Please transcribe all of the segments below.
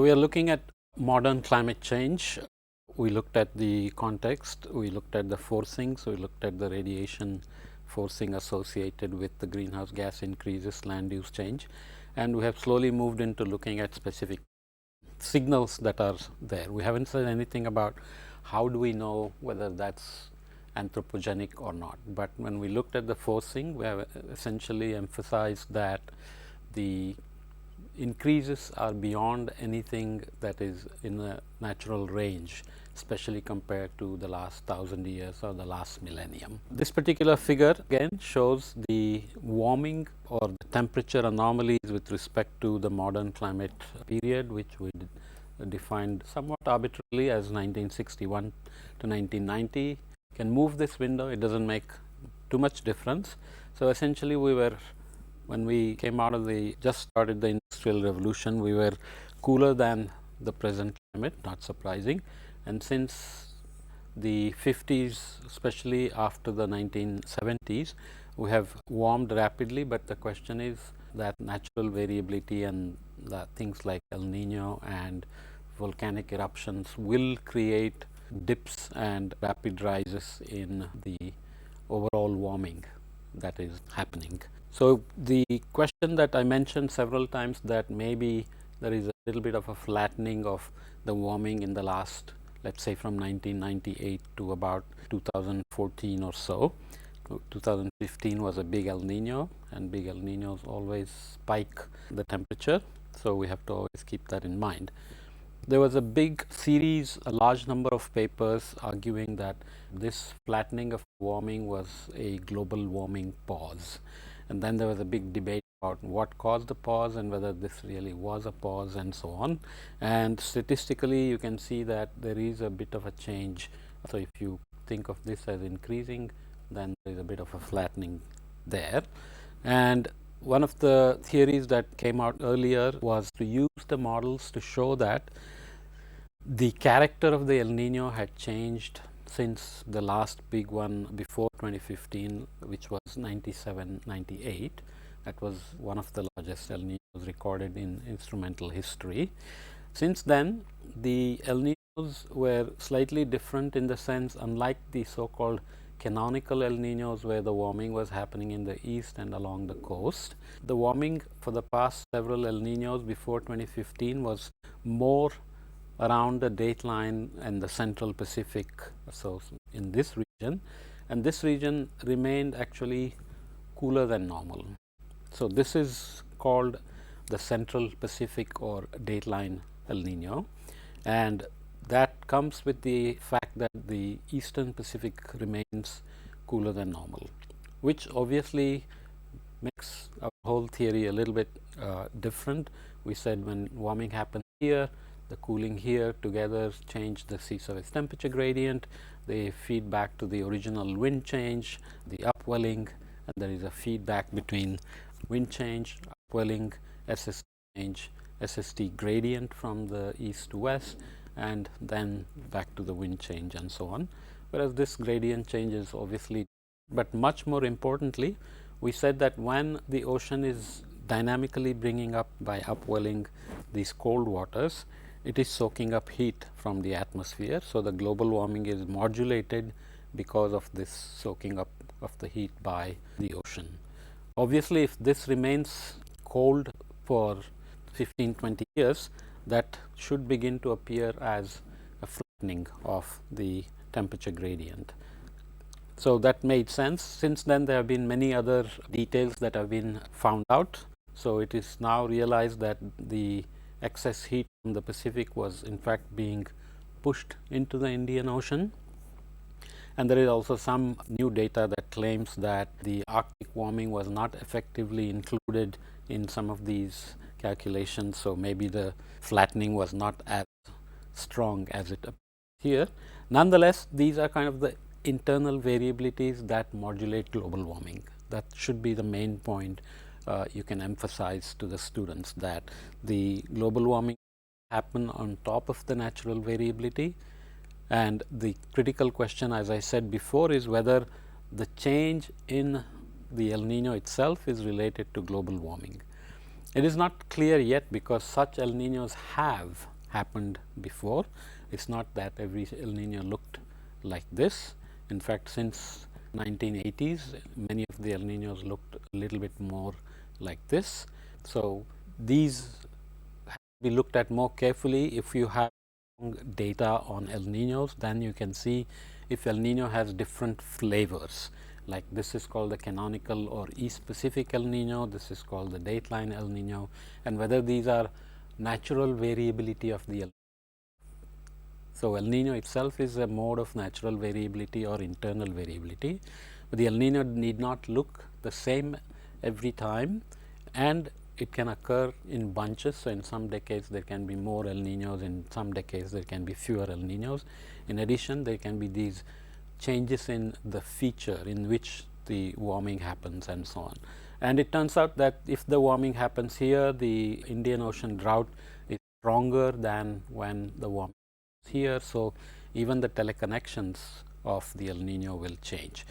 So, we are looking at modern climate change. We looked at the context, we looked at the forcing, so we looked at the radiation forcing associated with the greenhouse gas increases, land use change, and we have slowly moved into looking at specific signals that are there. We haven't said anything about how do we know whether that's anthropogenic or not, but when we looked at the forcing, we have essentially emphasized that the increases are beyond anything that is in a natural range, especially compared to the last 1,000 years or the last millennium. This particular figure again shows the warming or the temperature anomalies with respect to the modern climate period, which we defined somewhat arbitrarily as 1961 to 1990. You can move this window, it doesn't make too much difference. So, essentially we were, when we came out of just started the industrial revolution, we were cooler than the present climate, not surprising. And since the 50s, especially after the 1970s, we have warmed rapidly, but the question is that natural variability and things like El Nino and volcanic eruptions will create dips and rapid rises in the overall warming that is happening. So, the question that I mentioned several times, that maybe there is a little bit of a flattening of the warming in the last, let's say from 1998 to about 2014 or so. 2015 was a big El Nino, and big El Ninos always spike the temperature. So, we have to always keep that in mind. There was a big series, a large number of papers arguing that this flattening of warming was a global warming pause. And then there was a big debate about what caused the pause and whether this really was a pause and so on. And statistically, you can see that there is a bit of a change. So, if you think of this as increasing, then there is a bit of a flattening there. And one of the theories that came out earlier was to use the models to show that the character of the El Nino had changed since the last big one before 2015, which was 97-98. That was one of the largest El Ninos recorded in instrumental history. Since then, the El Ninos were slightly different in the sense, unlike the so-called canonical El Ninos, where the warming was happening in the east and along the coast. The warming for the past several El Ninos before 2015 was more around the dateline and the central Pacific, so in this region, and this region remained actually cooler than normal. So, this is called the central Pacific or dateline El Nino, and that comes with the fact that the eastern Pacific remains cooler than normal, which obviously makes our whole theory a little bit different. We said when warming happens here, the cooling here together change the sea surface temperature gradient. They feed back to the original wind change, the upwelling, and there is a feedback between wind change, upwelling, SST change, SST gradient from the east to west, and then back to the wind change and so on. Whereas this gradient change is obviously, but much more importantly, we said that when the ocean is dynamically bringing up by upwelling these cold waters, it is soaking up heat from the atmosphere. So, the global warming is modulated because of this soaking up of the heat by the ocean. Obviously, if this remains cold for 15-20 years, that should begin to appear as a flattening of the temperature gradient. So, that made sense. Since then, there have been many other details that have been found out. So, it is now realized that the excess heat from the Pacific was in fact being pushed into the Indian Ocean. And there is also some new data that claims that the Arctic warming was not effectively included in some of these calculations. So, maybe the flattening was not as strong as it appears here. Nonetheless, these are kind of the internal variabilities that modulate global warming. That should be the main point you can emphasize to the students, that the global warming happen on top of the natural variability, and the critical question, as I said before, is whether the change in the El Nino itself is related to global warming. It is not clear yet because such El Niños have happened before. It's not that every El Niño looked like this. In fact, since 1980s, many of the El Niños looked a little bit more like this. So these have to be looked at more carefully. If you have data on El Niños, then you can see if El Niño has different flavors. Like this is called the canonical or East Pacific El Niño, this is called the dateline El Niño, and whether these are natural variability of the El Niño. So El Niño itself is a mode of natural variability or internal variability, but the El Niño need not look the same every time, and it can occur in bunches. So in some decades there can be more El Niños, in some decades there can be fewer El Niños. In addition, there can be these changes in the feature in which the warming happens and so on. And it turns out that if the warming happens here, the Indian Ocean drought is stronger than when the warming is here. So even the teleconnections of the El Niño will change.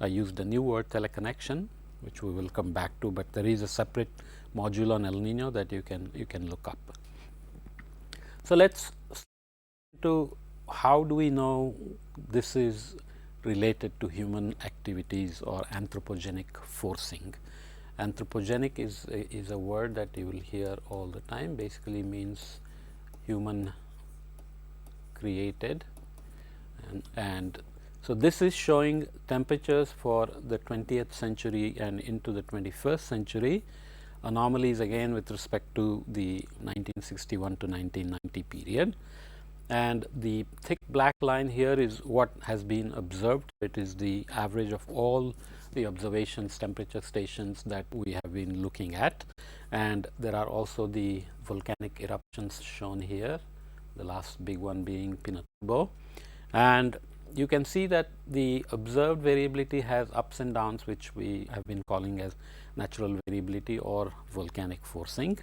I used the new word teleconnection, which we will come back to, but there is a separate module on El Niño that you can look up. So let's to how do we know this is related to human activities or anthropogenic forcing. Anthropogenic is a word that you will hear all the time, basically means human created, and so this is showing temperatures for the 20th century and into the 21st century. Anomalies again with respect to the 1961 to 1990 period. And the thick black line here is what has been observed. It is the average of all the observations, temperature stations that we have been looking at. And there are also the volcanic eruptions shown here, the last big one being Pinatubo. And you can see that the observed variability has ups and downs, which we have been calling as natural variability or volcanic forcing.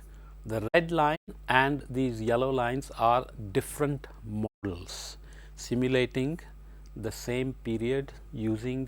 The red line and these yellow lines are different models simulating the same period using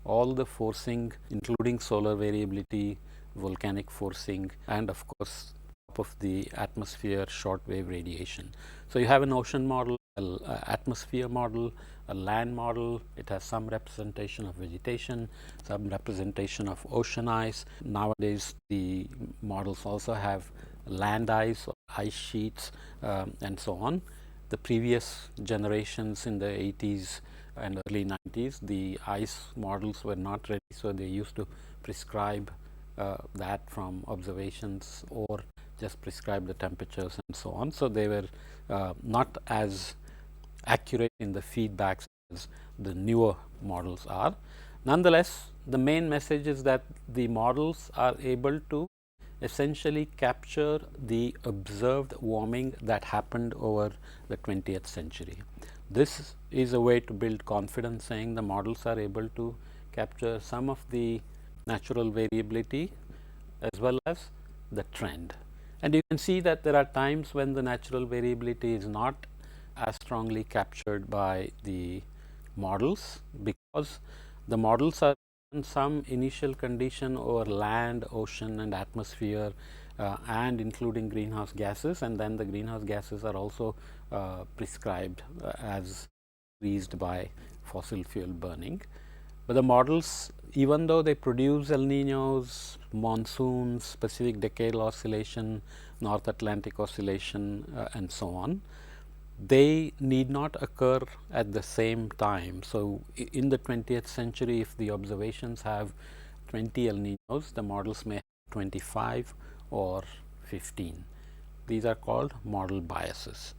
all the forcing, including solar variability, volcanic forcing, and of course top of the atmosphere shortwave radiation. So you have an ocean model, an atmosphere model, a land model. It has some representation of vegetation, some representation of ocean ice. Nowadays the models also have land ice or ice sheets and so on. The previous generations in the 80s and early 90s, the ice models were not ready, so they used to prescribe that from observations or just prescribe the temperatures and so on. So they were not as accurate in the feedbacks as the newer models are. Nonetheless, the main message is that the models are able to essentially capture the observed warming that happened over the 20th century. This is a way to build confidence, saying the models are able to capture some of the natural variability as well as the trend. And you can see that there are times when the natural variability is not as strongly captured by the models, because the models are in some initial condition over land, ocean and atmosphere and including greenhouse gases, and then the greenhouse gases are also prescribed as increased by fossil fuel burning. But the models, even though they produce El Niños, monsoons, Pacific decadal oscillation, North Atlantic oscillation and so on, they need not occur at the same time. So in the 20th century, if the observations have 20 El Niños, the models may have 25 or 15. These are called model biases.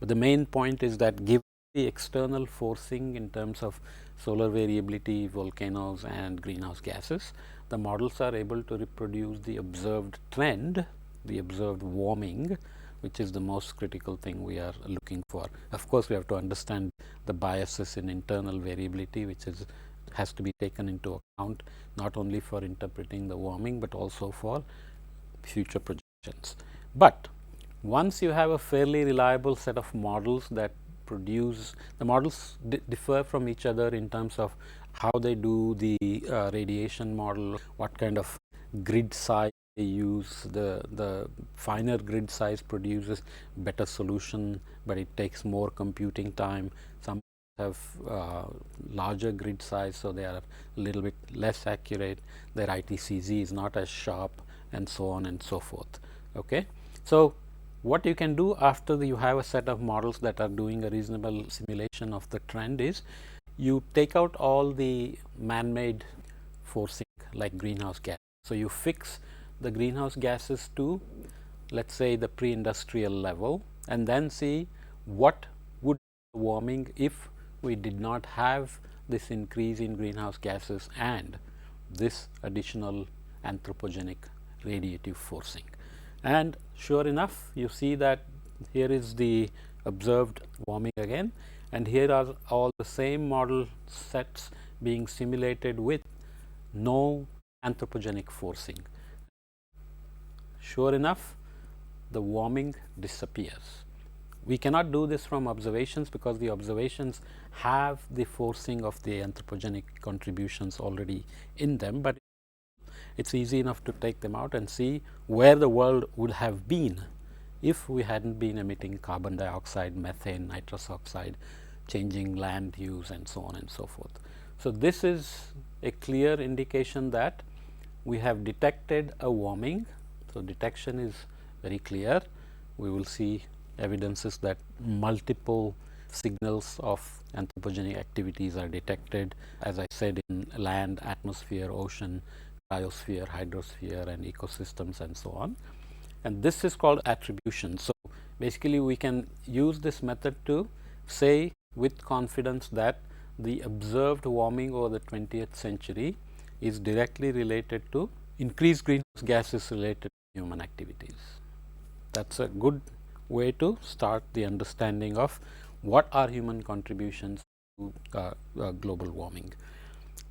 But the main point is that given the external forcing in terms of solar variability, volcanoes and greenhouse gases, the models are able to reproduce the observed trend, the observed warming, which is the most critical thing we are looking for. Of course, we have to understand the biases in internal variability, which has to be taken into account not only for interpreting the warming but also for future projections. But once you have a fairly reliable set of models that produce, the models differ from each other in terms of how they do the radiation model, what kind of grid size they use the finer grid size produces better solution, but it takes more computing time. Some have larger grid size, so they are a little bit less accurate. Their ITCZ is not as sharp, and so on and so forth. Okay. So, what you can do after you have a set of models that are doing a reasonable simulation of the trend is you take out all the man-made forcing like greenhouse gas. So, you fix the greenhouse gases to, let us say, the pre-industrial level, and then see what would be warming if we did not have this increase in greenhouse gases and this additional anthropogenic radiative forcing. And sure enough, you see that here is the observed warming again, and here are all the same model sets being simulated with no anthropogenic forcing. Sure enough, the warming disappears. We cannot do this from observations because the observations have the forcing of the anthropogenic contributions already in them, but it's easy enough to take them out and see where the world would have been if we hadn't been emitting carbon dioxide, methane, nitrous oxide, changing land use, and so on and so forth. So, this is a clear indication that we have detected a warming. So, detection is very clear. We will see evidences that multiple signals of anthropogenic activities are detected, as I said, in land, atmosphere, ocean, biosphere, hydrosphere, and ecosystems, and so on. And this is called attribution. So, basically we can use this method to say with confidence that the observed warming over the 20th century is directly related to increased greenhouse gases related to human activities. That is a good way to start the understanding of what are human contributions to global warming.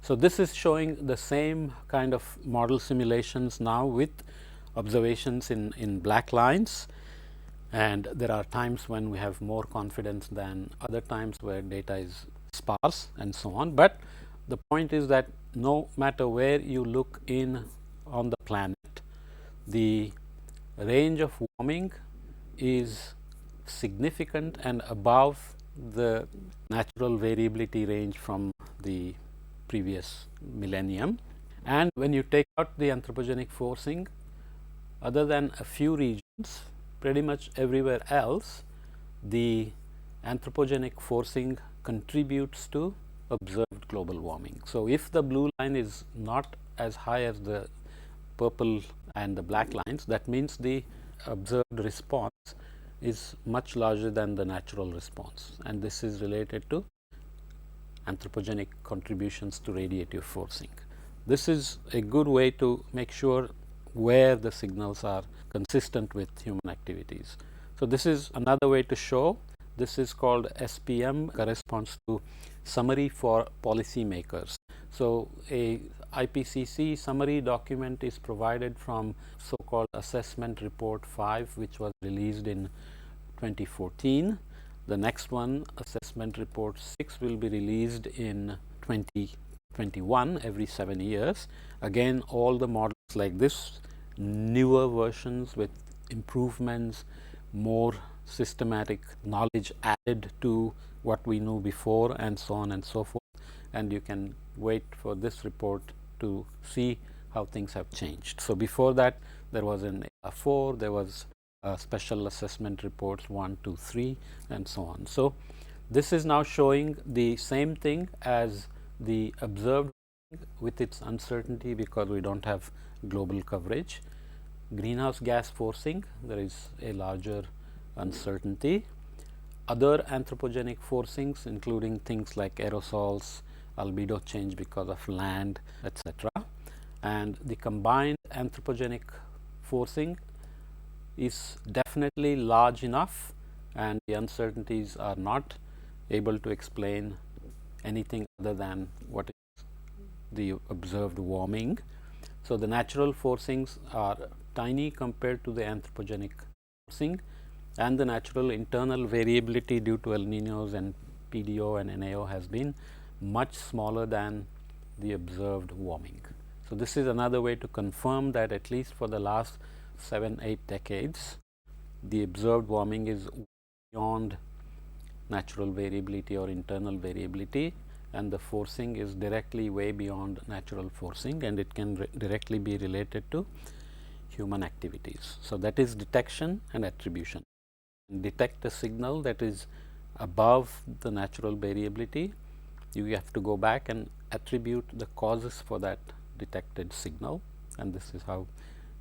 So, this is showing the same kind of model simulations now with observations in black lines, and there are times when we have more confidence than other times where data is sparse and so on. But the point is that no matter where you look in on the planet, the range of warming is significant and above the natural variability range from the previous millennium. And when you take out the anthropogenic forcing, other than a few regions, pretty much everywhere else, the anthropogenic forcing contributes to observed global warming. So, if the blue line is not as high as the purple and the black lines, that means the observed response is much larger than the natural response, and this is related to anthropogenic contributions to radiative forcing. This is a good way to make sure where the signals are consistent with human activities. So, this is another way to show. This is called SPM, corresponds to summary for policymakers. So, a IPCC summary document is provided from so-called assessment report 5, which was released in 2014. The next one, assessment report 6, will be released in 2021, every 7 years. Again, all the models like this, newer versions with improvements, more systematic knowledge added to what we knew before, and so on and so forth. And you can wait for this report to see how things have changed. So, before that there was an 4, there was special assessment reports 1, 2, 3, and so on. So, this is now showing the same thing as the observed with its uncertainty because we do not have global coverage. Greenhouse gas forcing, there is a larger uncertainty. Other anthropogenic forcings, including things like aerosols, albedo change because of land, etc. And the combined anthropogenic forcing is definitely large enough, and the uncertainties are not able to explain anything other than what is the observed warming. So, the natural forcings are tiny compared to the anthropogenic forcing, and the natural internal variability due to El Niños and PDO and NAO has been much smaller than the observed warming. So, this is another way to confirm that at least for the last 7-8 decades, the observed warming is beyond natural variability or internal variability, and the forcing is directly way beyond natural forcing, and it can directly be related to human activities. So, that is detection and attribution. Detect a signal that is above the natural variability, you have to go back and attribute the causes for that detected signal, and this is how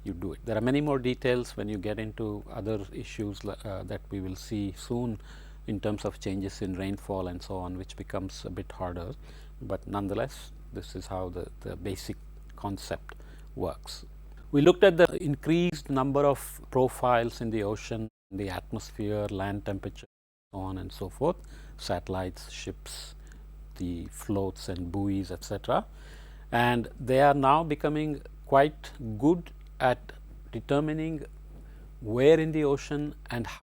you do it. There are many more details when you get into other issues that we will see soon in terms of changes in rainfall and so on, which becomes a bit harder, but nonetheless this is how the basic concept works. We looked at the increased number of profiles in the ocean, the atmosphere, land temperature, so on and so forth, satellites, ships, the floats and buoys, etc. And they are now becoming quite good at determining where in the ocean and how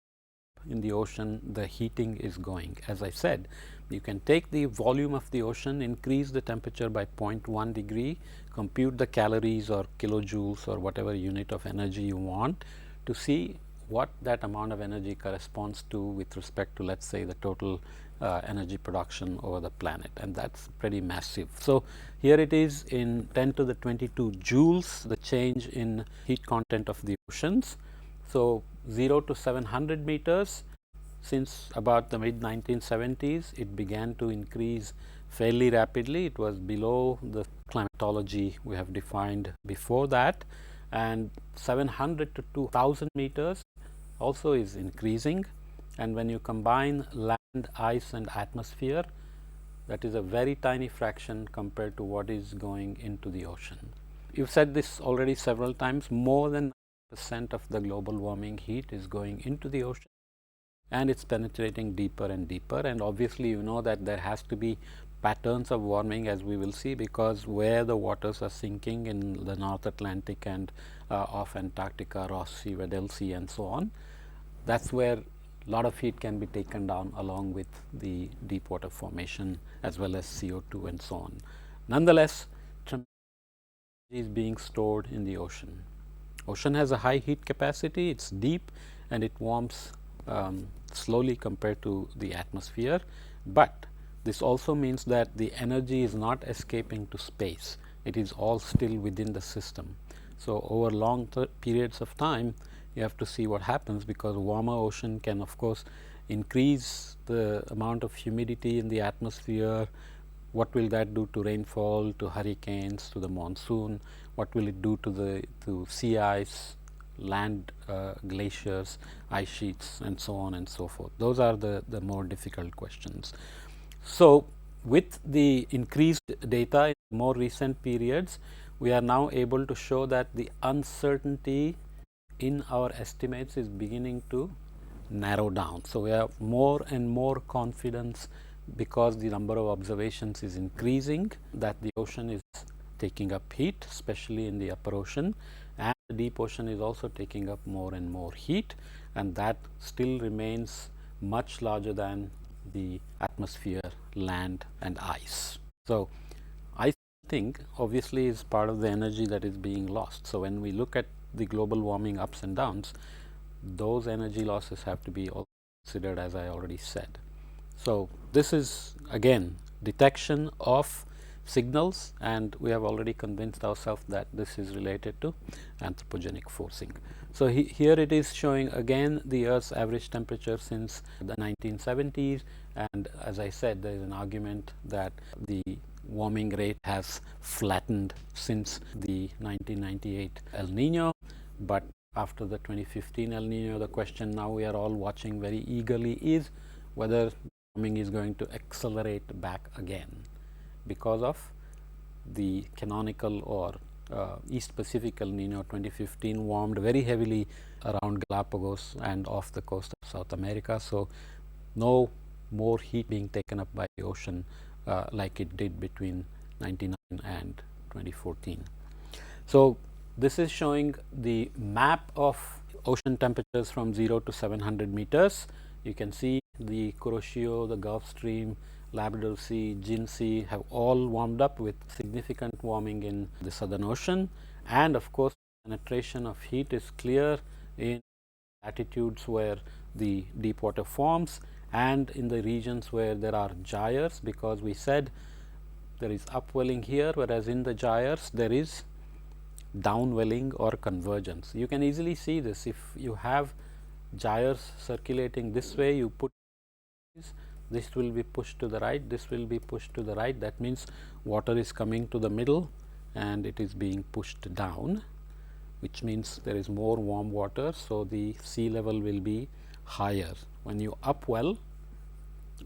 in the ocean the heating is going. As I said, you can take the volume of the ocean, increase the temperature by 0.1 degree, compute the calories or kilojoules or whatever unit of energy you want to see what that amount of energy corresponds to with respect to, let's say, the total energy production over the planet, and that's pretty massive. So, here it is in 10 to the 22 joules, the change in heat content of the oceans. So, 0 to 700 meters, since about the mid 1970s, it began to increase fairly rapidly. It was below the climatology we have defined before that, and 700 to 2000 meters also is increasing, and when you combine land, ice and atmosphere, that is a very tiny fraction compared to what is going into the ocean. You've said this already several times, more than 90% of the global warming heat is going into the ocean, and it's penetrating deeper and deeper, and obviously you know that there has to be patterns of warming, as we will see, because where the waters are sinking in the North Atlantic and off Antarctica, Ross Sea, Weddell Sea and so on, that's where a lot of heat can be taken down along with the deep water formation as well as CO2 and so on. Nonetheless, tremendous energy is being stored in the ocean. Ocean has a high heat capacity, it's deep and it warms slowly compared to the atmosphere, but this also means that the energy is not escaping to space, it is all still within the system. So, over long periods of time, you have to see what happens, because warmer ocean can of course increase the amount of humidity in the atmosphere. What will that do to rainfall, to hurricanes, to the monsoon? What will it do to sea ice, land glaciers, ice sheets and so on and so forth? Those are the more difficult questions. So, with the increased data in more recent periods, we are now able to show that the uncertainty in our estimates is beginning to narrow down. So, we have more and more confidence, because the number of observations is increasing, that the ocean is taking up heat, especially in the upper ocean, and the deep ocean is also taking up more and more heat, and that still remains much larger than the atmosphere, land and ice. So, I think obviously is part of the energy that is being lost. So, when we look at the global warming ups and downs, those energy losses have to be considered, as I already said. So, this is again detection of signals, and we have already convinced ourselves that this is related to anthropogenic forcing. So, here it is showing again the Earth's average temperature since the 1970s, and as I said, there is an argument that the warming rate has flattened since the 1998 El Nino, but after the 2015 El Nino, the question now we are all watching very eagerly is whether warming is going to accelerate back again, because of the canonical or East Pacific El Nino 2015 warmed very heavily around Galapagos and off the coast of South America. So, no more heat being taken up by the ocean like it did between 99 and 2014. So, this is showing the map of ocean temperatures from 0 to 700 meters. You can see the Kuroshio, the Gulf Stream, Labrador Sea, Gin Sea have all warmed up with significant warming in the Southern Ocean, and of course penetration of heat is clear in latitudes where the deep water forms and in the regions where there are gyres, because we said there is upwelling here, whereas in the gyres there is downwelling or convergence. You can easily see this. If you have gyres circulating this way, you put this will be pushed to the right, this will be pushed to the right. That means water is coming to the middle and it is being pushed down, which means there is more warm water. So, the sea level will be higher. When you upwell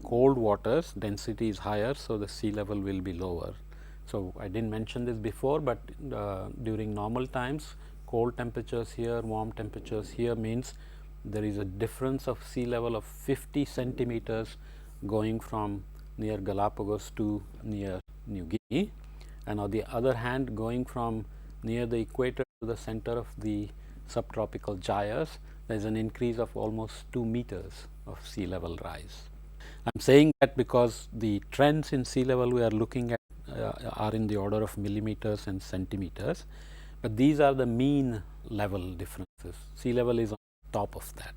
cold waters, density is higher, so the sea level will be lower. So, I did not mention this before, but during normal times cold temperatures here, warm temperatures here means there is a difference of sea level of 50 centimeters going from near Galapagos to near New Guinea, and on the other hand going from near the equator to the center of the subtropical gyres, there is an increase of almost 2 meters of sea level rise. I am saying that because the trends in sea level we are looking at are in the order of millimeters and centimeters, but these are the mean level differences. Sea level is on top of that.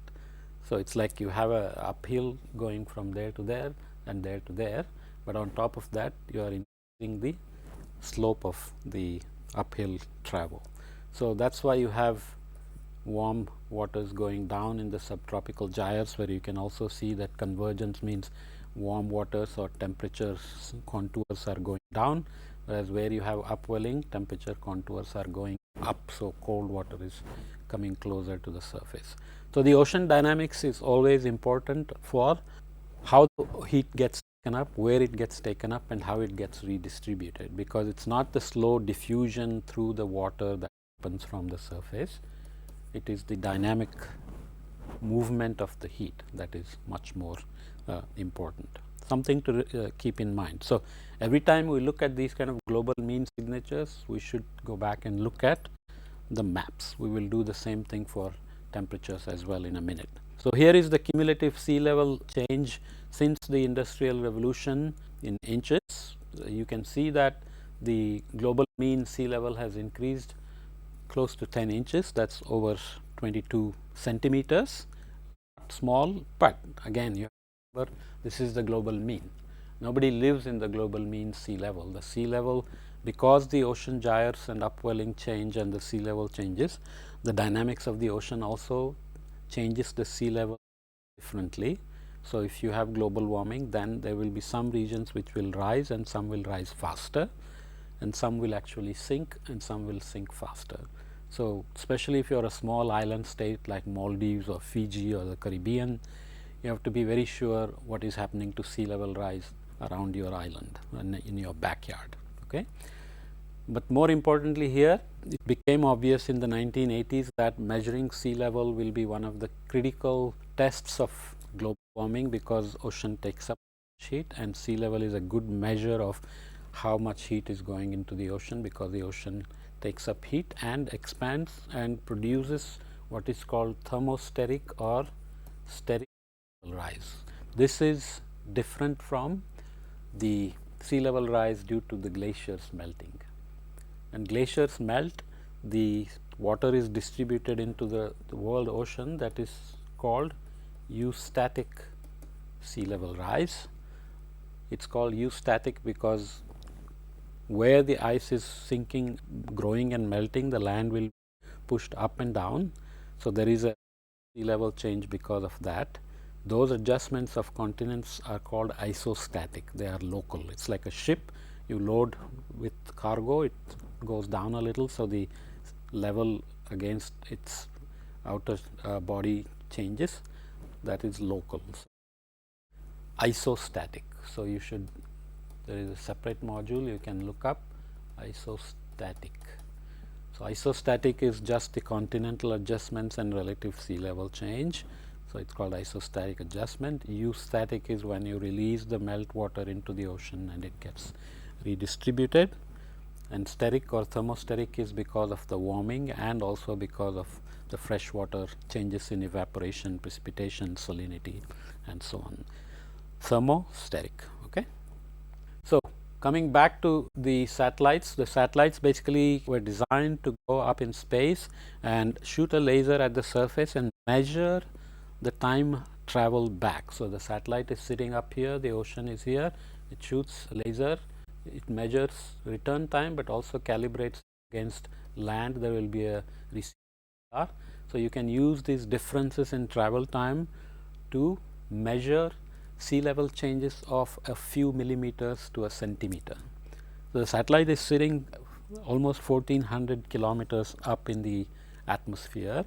So, it is like you have a uphill going from there to there and there to there, but on top of that you are increasing the slope of the uphill travel. So, that is why you have warm waters going down in the subtropical gyres, where you can also see that convergence means warm waters or temperature contours are going down, whereas where you have upwelling, temperature contours are going up. So, cold water is coming closer to the surface. So, the ocean dynamics is always important for how the heat gets taken up, where it gets taken up, and how it gets redistributed, because it is not the slow diffusion through the water that happens from the surface. It is the dynamic movement of the heat that is much more important, something to keep in mind. So, every time we look at these kind of global mean signatures, we should go back and look at the maps. We will do the same thing for temperatures as well in a minute. So, here is the cumulative sea level change since the Industrial Revolution in inches. You can see that the global mean sea level has increased close to 10 inches, that is over 22 centimeters. Not small, but again you remember this is the global mean. Nobody lives in the global mean sea level. The sea level, because the ocean gyres and upwelling change and the sea level changes, the dynamics of the ocean also changes the sea level differently. So, if you have global warming, then there will be some regions which will rise and some will rise faster, and some will actually sink and some will sink faster. So, especially if you are a small island state like Maldives or Fiji or the Caribbean, you have to be very sure what is happening to sea level rise around your island and in your backyard. Okay. But more importantly here, it became obvious in the 1980s that measuring sea level will be one of the critical tests of global warming, because ocean takes up heat and sea level is a good measure of how much heat is going into the ocean, because the ocean takes up heat and expands and produces what is called thermosteric or steric rise. This is different from the sea level rise due to the glaciers melting. When glaciers melt, the water is distributed into the world ocean, that is called eustatic sea level rise. It is called eustatic because where the ice is sinking, growing and melting, the land will be pushed up and down. So, there is a sea level change because of that. Those adjustments of continents are called isostatic, they are local. It is like a ship, you load with cargo, it goes down a little. So, the level against its outer body changes, that is local. So, isostatic. So, you should, there is a separate module you can look up, isostatic. So, isostatic is just the continental adjustments and relative sea level change. So, it is called isostatic adjustment. Eustatic is when you release the melt water into the ocean and it gets redistributed, and steric or thermosteric is because of the warming and also because of the fresh water changes in evaporation, precipitation, salinity and so on. Thermosteric. Okay. Coming back to the satellites basically were designed to go up in space and shoot a laser at the surface and measure the time travel back. So the satellite is sitting up here, the ocean is here, it shoots a laser, it measures return time but also calibrates against land. There will be a receiver. So you can use these differences in travel time to measure sea level changes of a few millimeters to a centimeter. So the satellite is sitting almost 1400 kilometers up in the atmosphere,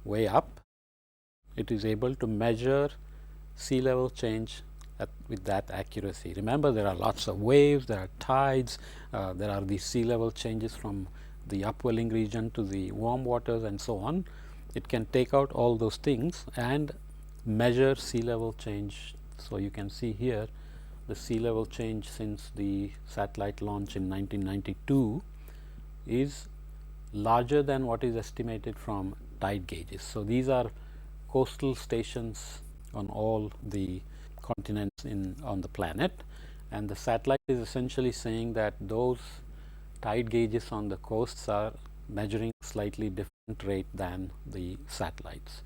way up. It is able to measure sea level change with that accuracy. Remember, there are lots of waves, there are tides, there are these sea level changes from the upwelling region to the warm waters and so on. It can take out all those things and measure sea level change. So you can see here the sea level change since the satellite launch in 1992 is larger than what is estimated from tide gauges. So these are coastal stations on all the continents on the planet, and the satellite is essentially saying that those tide gauges on the coasts are measuring slightly different rate than the satellites.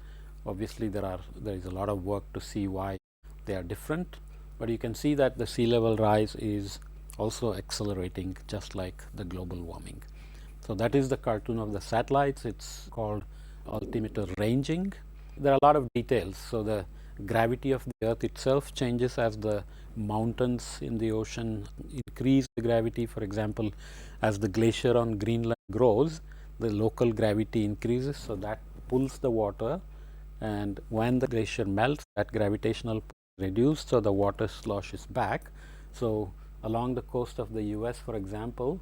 Obviously there is a lot of work to see why they are different, but you can see that the sea level rise is also accelerating just like the global warming. So that is the cartoon of the satellites. It's called altimeter ranging. There are a lot of details. So the gravity of the earth itself changes as the mountains in the ocean increase the gravity. For example, as the glacier on Greenland grows, the local gravity increases, so that pulls the water, and when the glacier melts, that gravitational pull is reduced, so the water sloshes back. So along the coast of the US, for example,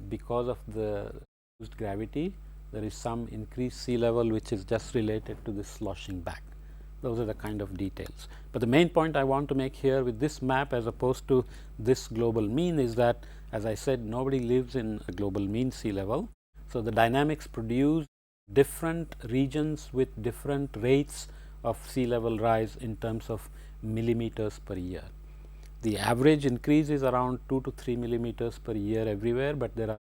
because of the reduced gravity, there is some increased sea level which is just related to this sloshing back. Those are the kind of details. But the main point I want to make here with this map as opposed to this global mean is that, as I said, nobody lives in a global mean sea level. So the dynamics produce different regions with different rates of sea level rise in terms of millimeters per year. The average increase is around 2 to 3 millimeters per year everywhere, but there are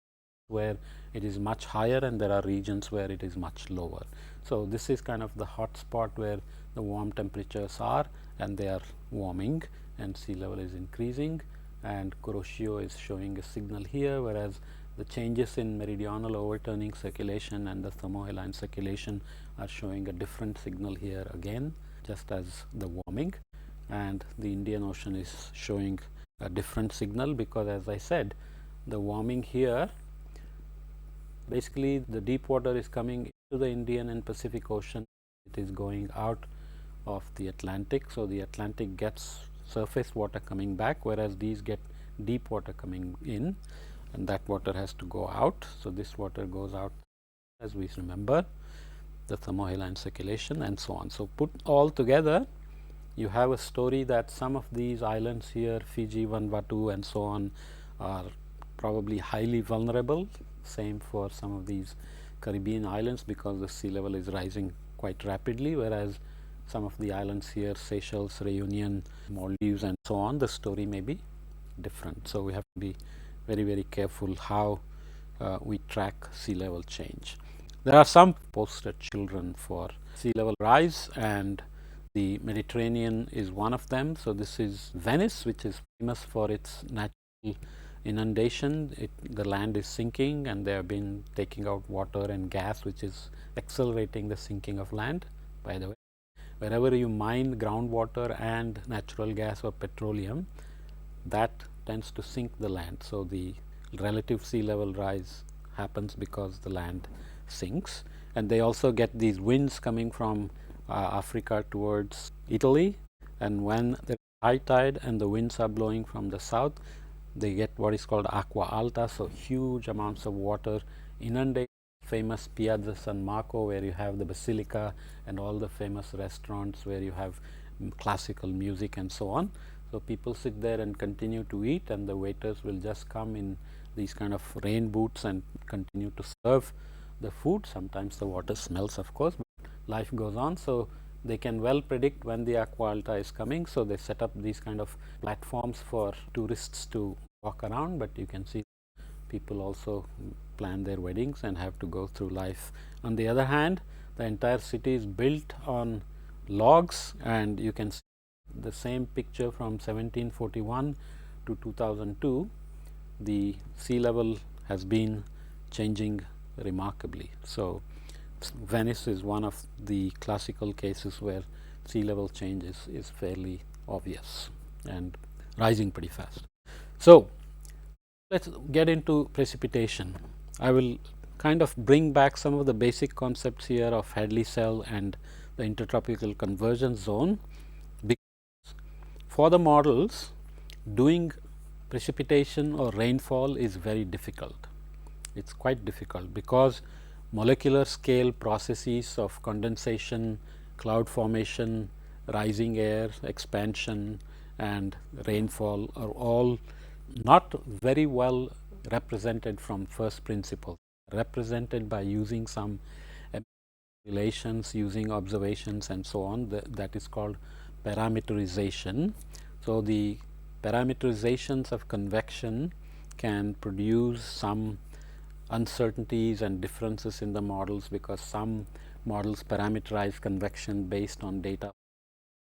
where it is much higher and there are regions where it is much lower. So this is kind of the hot spot where the warm temperatures are, and they are warming and sea level is increasing, and Kuroshio is showing a signal here, whereas the changes in meridional overturning circulation and the thermohaline circulation are showing a different signal here again, just as the warming, and the Indian Ocean is showing a different signal because, as I said, the warming here, basically the deep water is coming into the Indian and Pacific Ocean, it is going out of the Atlantic. So the Atlantic gets surface water coming back, whereas these get deep water coming in, and that water has to go out. So this water goes out, as we remember, the thermohaline circulation and so on. So put all together, you have a story that some of these islands here, Fiji, Vanuatu and so on, are probably highly vulnerable. Same for some of these Caribbean islands because the sea level is rising quite rapidly, whereas some of the islands here, Seychelles, Reunion, Maldives and so on, the story may be different. So we have to be very, very careful how we track sea level change. There are some poster children for sea level rise, and the Mediterranean is one of them. So this is Venice, which is famous for its natural inundation. The land is sinking and they have been taking out water and gas, which is accelerating the sinking of land, by the way. Wherever you mine groundwater and natural gas or petroleum, that tends to sink the land. So the relative sea level rise happens because the land sinks, and they also get these winds coming from Africa towards Italy, and when there is high tide and the winds are blowing from the south, they get what is called acqua alta, so huge amounts of water inundate famous Piazza San Marco, where you have the basilica and all the famous restaurants where you have classical music and so on. So people sit there and continue to eat, and the waiters will just come in these kind of rain boots and continue to serve the food. Sometimes the water smells, of course, but life goes on. So they can well predict when the acqua alta is coming, so they set up these kind of platforms for tourists to walk around, but you can see people also plan their weddings and have to go through life. On the other hand, the entire city is built on logs, and you can see the same picture from 1741 to 2002. The sea level has been changing remarkably. So, Venice is one of the classical cases where sea level change is fairly obvious and rising pretty fast. So, let's get into precipitation. I will kind of bring back some of the basic concepts here of Hadley cell and the intertropical convergence zone, because for the models, doing precipitation or rainfall is very difficult. It's quite difficult because molecular scale processes of condensation, cloud formation, rising air, expansion and rainfall are all not very well represented from first principles, represented by using some relations, using observations and so on. That is called parameterization. So, the parameterizations of convection can produce some uncertainties and differences in the models, because some models parameterize convection based on data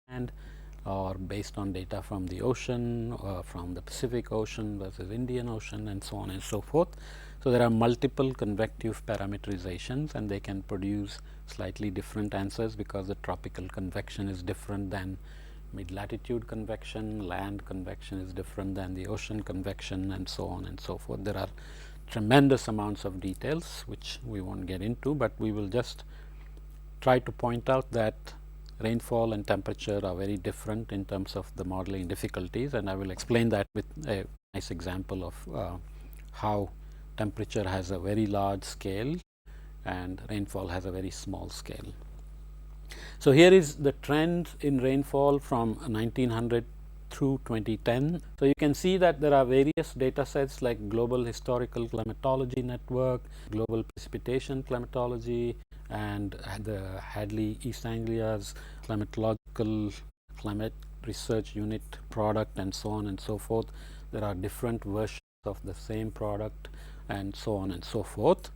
and or based on data from the ocean or from the Pacific Ocean versus Indian Ocean and so on and so forth. So, there are multiple convective parameterizations, and they can produce slightly different answers because the tropical convection is different than mid-latitude convection, land convection is different than the ocean convection and so on and so forth. There are tremendous amounts of details which we won't get into, but we will just try to point out that rainfall and temperature are very different in terms of the modeling difficulties, and I will explain that with a nice example of how temperature has a very large scale and rainfall has a very small scale. So, here is the trend in rainfall from 1900 through 2010. So, you can see that there are various data sets like Global Historical Climatology Network, Global Precipitation Climatology, and the Hadley East Anglia's Climatological Climate Research Unit product and so on and so forth. There are different versions of the same product and so on and so forth.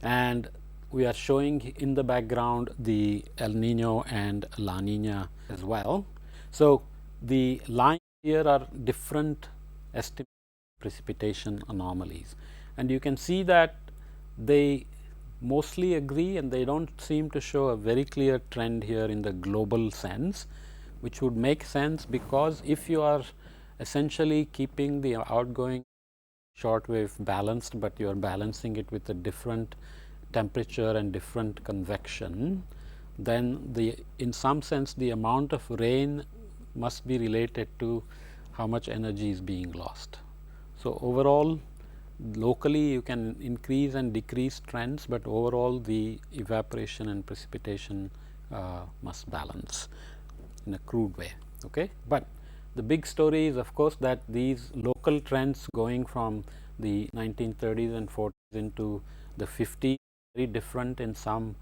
And we are showing in the background the El Nino and La Nina as well. So, the lines here are different estimated precipitation anomalies, and you can see that they mostly agree, and they don't seem to show a very clear trend here in the global sense, which would make sense, because if you are essentially keeping the outgoing shortwave balanced, but you are balancing it with a different temperature and different convection, then in some sense the amount of rain must be related to how much energy is being lost. So, overall locally you can increase and decrease trends, but overall the evaporation and precipitation must balance in a crude way. Okay? But the big story is of course that these local trends going from the 1930s and 40s into the 50s very different in some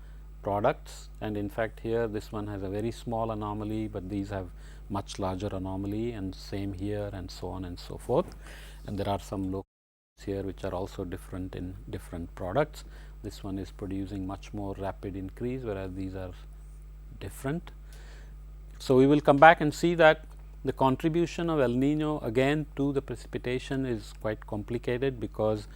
products, and in fact here this one has a very small anomaly, but these have much larger anomaly, and same here and so on and so forth. And there are some locals here which are also different in different products. This one is producing much more rapid increase, whereas these are different. So, we will come back and see that the contribution of El Nino again to the precipitation is quite complicated, because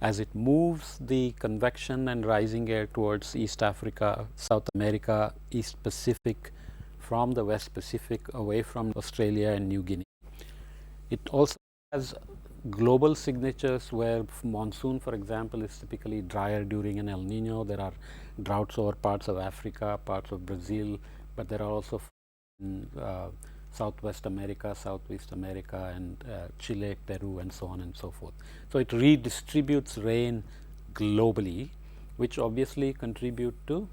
as it moves the convection and rising air towards East Africa, South America, East Pacific, from the West Pacific away from Australia and New Guinea, it also has global signatures where monsoon, for example, is typically drier during an El Nino. There are droughts over parts of Africa, parts of Brazil, but there are also in Southwest America, Southeast America, and Chile, Peru, and so on and so forth. So, it redistributes rain globally, which obviously contribute to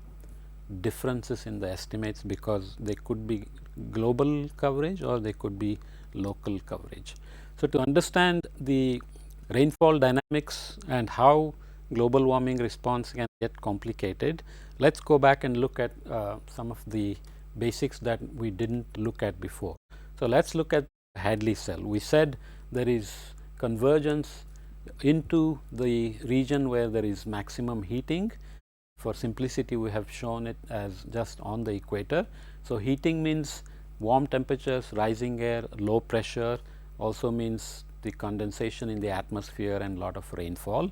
differences in the estimates, because they could be global coverage or they could be local coverage. So, to understand the rainfall dynamics and how global warming response can get complicated, let us go back and look at some of the basics that we didn't look at before. So, let us look at Hadley cell. We said there is convergence into the region where there is maximum heating. For simplicity, we have shown it as just on the equator. So, heating means warm temperatures, rising air, low pressure, also means the condensation in the atmosphere and lot of rainfall.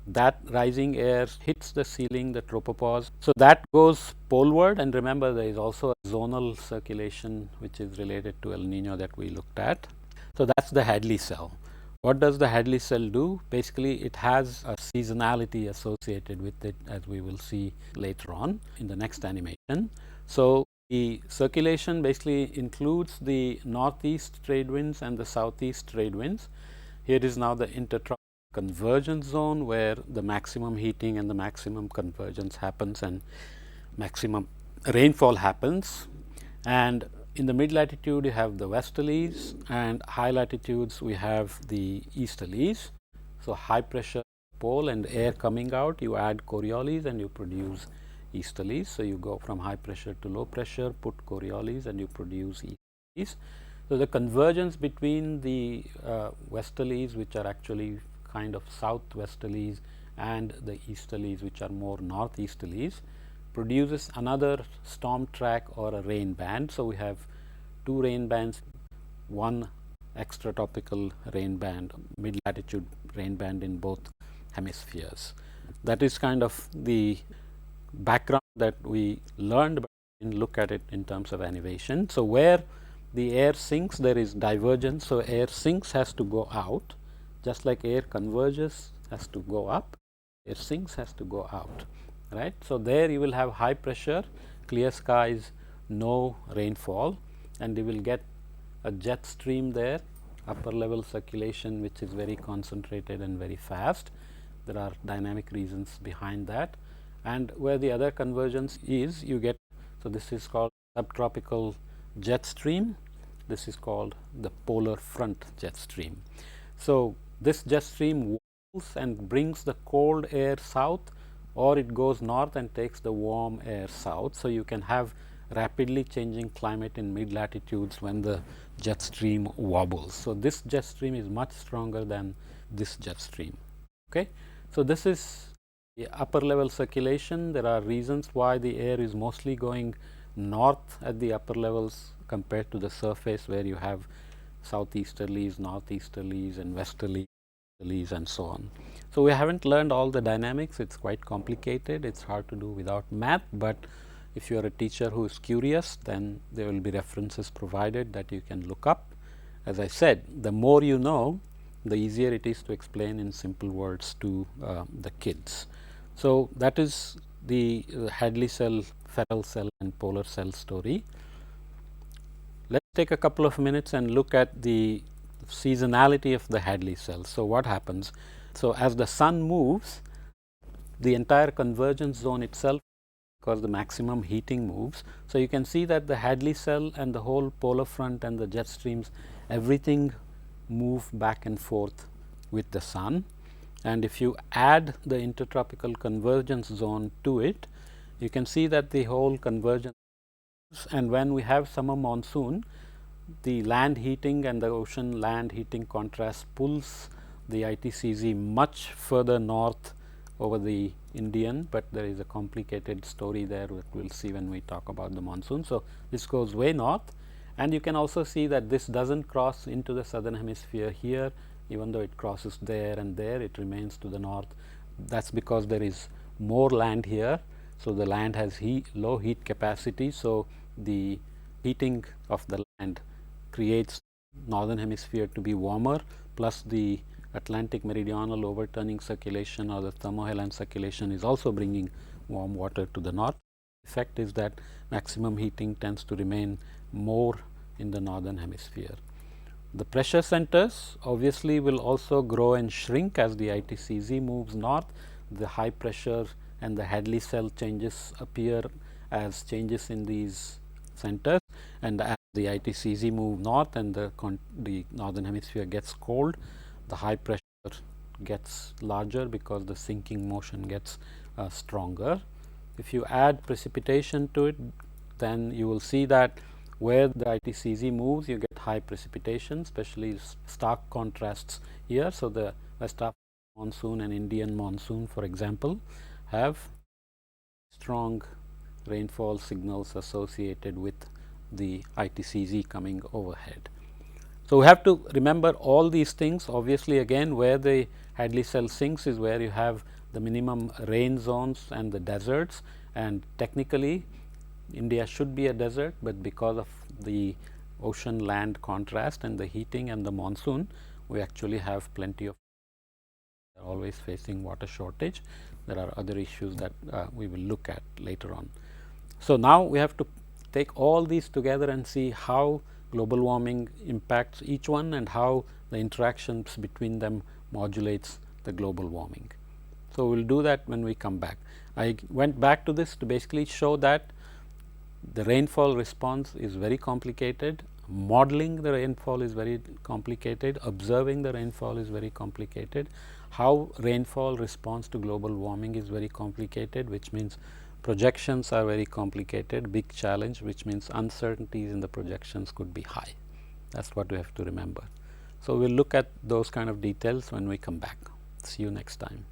That rising air hits the ceiling, the tropopause. So, that goes poleward, and remember there is also a zonal circulation which is related to El Nino that we looked at. So, that is the Hadley cell. What does the Hadley cell do? Basically, it has a seasonality associated with it, as we will see later on in the next animation. So, the circulation basically includes the northeast trade winds and the southeast trade winds. Here is now the intertropical convergence zone where the maximum heating and the maximum convergence happens and maximum rainfall happens. And in the mid latitude you have the westerlies, and high latitudes we have the easterlies. So, high pressure pole and air coming out, you add Coriolis and you produce easterlies. So, you go from high pressure to low pressure, put Coriolis and you produce easterlies. So, the convergence between the westerlies, which are actually kind of southwesterlies, and the easterlies, which are more northeasterlies, produces another storm track or a rain band. So, we have two rain bands, one extratropical rain band, mid latitude rain band in both hemispheres. That is kind of the background that we learned, but we didn't look at it in terms of animation. So, where the air sinks, there is divergence. So, air sinks has to go out, just like air converges has to go up, air sinks has to go out, right. So, there you will have high pressure, clear skies, no rainfall, and you will get a jet stream there, upper level circulation, which is very concentrated and very fast. There are dynamic reasons behind that, and where the other convergence is, you get, so this is called subtropical jet stream, this is called the polar front jet stream. So, this jet stream walls and brings the cold air south, or it goes north and takes the warm air south. So, you can have rapidly changing climate in mid latitudes when the jet stream wobbles. So, this jet stream is much stronger than this jet stream. Okay. So, this is the upper level circulation. There are reasons why the air is mostly going north at the upper levels compared to the surface, where you have southeasterlies, northeasterlies and westerlies and so on. So, we haven't learned all the dynamics, it is quite complicated, it is hard to do without math, but if you are a teacher who is curious, then there will be references provided that you can look up. As I said, the more you know, the easier it is to explain in simple words to the kids. So, that is the Hadley cell, Ferrel cell and polar cell story. Let us take a couple of minutes and look at the seasonality of the Hadley cell. So, what happens? So, as the sun moves, the entire convergence zone itself, because the maximum heating moves. So, you can see that the Hadley cell and the whole polar front and the jet streams, everything move back and forth with the sun. And if you add the intertropical convergence zone to it, you can see that the whole convergence, and when we have summer monsoon, the land heating and the ocean land heating contrast pulls the ITCZ much further north over the Indian, but there is a complicated story there that we will see when we talk about the monsoon. So, this goes way north, and you can also see that this does not cross into the southern hemisphere here, even though it crosses there and there, it remains to the north. That is because there is more land here. So, the land has low heat capacity. So, the heating of the land creates northern hemisphere to be warmer, plus the Atlantic meridional overturning circulation or the thermohaline circulation is also bringing warm water to the north. The effect is that maximum heating tends to remain more in the northern hemisphere. The pressure centers obviously will also grow and shrink as the ITCZ moves north. The high pressure and the Hadley cell changes appear as changes in these centers, and as the ITCZ move north and the northern hemisphere gets cold, the high pressure gets larger because the sinking motion gets stronger. If you add precipitation to it, then you will see that Where the ITCZ moves, you get high precipitation, especially stark contrasts here. So, the West African monsoon and Indian monsoon, for example, have strong rainfall signals associated with the ITCZ coming overhead. So, we have to remember all these things. Obviously, again, where the Hadley cell sinks is where you have the minimum rain zones and the deserts, and technically India should be a desert, but because of the ocean land contrast and the heating and the monsoon, we actually have plenty of, always facing water shortage. There are other issues that we will look at later on. So, now we have to take all these together and see how global warming impacts each one and how the interactions between them modulates the global warming. So, we will do that when we come back. I went back to this to basically show that the rainfall response is very complicated, modeling the rainfall is very complicated, observing the rainfall is very complicated, how rainfall responds to global warming is very complicated, which means projections are very complicated, big challenge, which means uncertainties in the projections could be high. That is what we have to remember. So, we will look at those kind of details when we come back. See you next time.